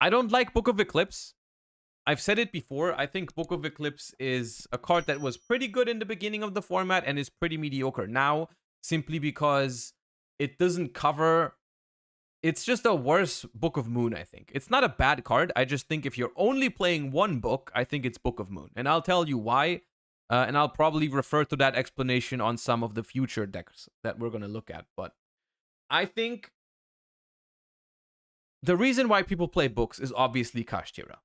I don't like Book of Eclipse. I've said it before. I think Book of Eclipse is a card that was pretty good in the beginning of the format and is pretty mediocre now, simply because it doesn't cover... It's just a worse Book of Moon, I think. It's not a bad card. I just think if you're only playing one book, I think it's Book of Moon. And I'll tell you why. And I'll probably refer to that explanation on some of the future decks that we're going to look at. But I think the reason why people play books is obviously Kashtira.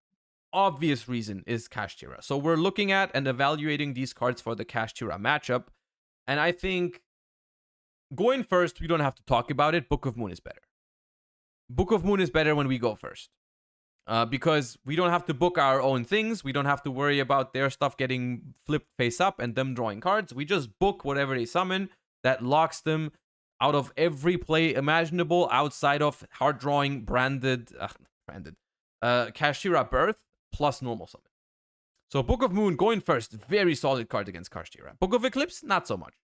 Obvious reason is Kashtira. So we're looking at and evaluating these cards for the Kashtira matchup. And I think going first, we don't have to talk about it. Book of Moon is better. Book of Moon is better when we go first. Because we don't have to book our own things. We don't have to worry about their stuff getting flipped face up and them drawing cards. We just book whatever they summon that locks them out of every play imaginable outside of hard drawing branded Kashtira Birth plus normal summon. So Book of Moon going first, very solid card against Kashtira. Book of Eclipse, not so much.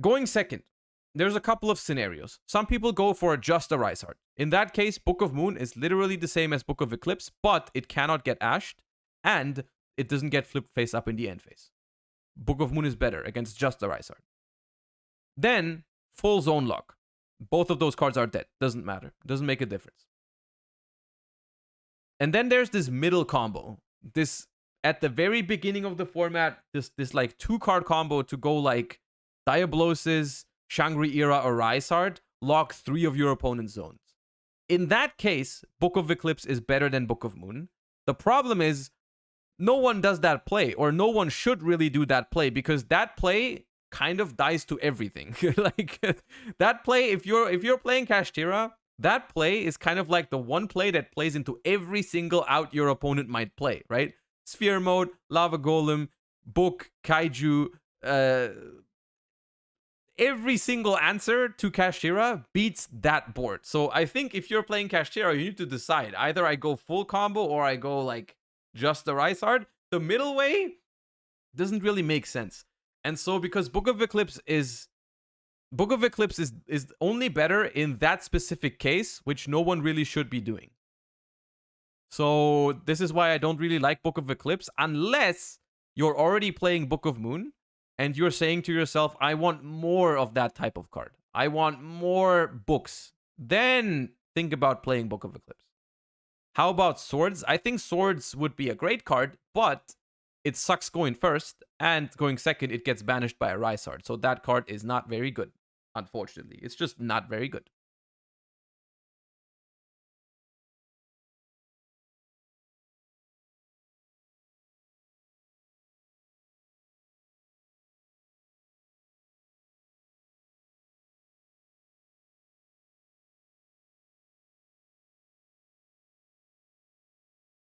Going second, there's a couple of scenarios. Some people go for just a Rise Heart. In that case, Book of Moon is literally the same as Book of Eclipse, but it cannot get ashed, and it doesn't get flipped face up in the end phase. Book of Moon is better against just a Rise Heart. Then, full Zone Lock. Both of those cards are dead. Doesn't matter. Doesn't make a difference. And then there's this middle combo. This, at the very beginning of the format, this like 2-card combo to go like Diablosis, Shangri-Ira, or Rise Heart, lock 3 of your opponent's zones. In that case, Book of Eclipse is better than Book of Moon. The problem is, no one does that play, or no one should really do that play, because that play kind of dies to everything. Like, that play, if you're playing Kashtira, that play is kind of like the one play that plays into every single out your opponent might play, right? Sphere Mode, Lava Golem, Book, Kaiju, every single answer to Kashtira beats that board. So I think if you're playing Kashtira, you need to decide. Either I go full combo or I go like just the Rise Heart. The middle way doesn't really make sense. And so because Book of Eclipse is only better in that specific case, which no one really should be doing. So this is why I don't really like Book of Eclipse, unless you're already playing Book of Moon and you're saying to yourself, I want more of that type of card. I want more books. Then think about playing Book of Eclipse. How about Swords? I think Swords would be a great card, but it sucks going first, and going second, it gets banished by a Rise Heart. So that card is not very good, unfortunately. It's just not very good.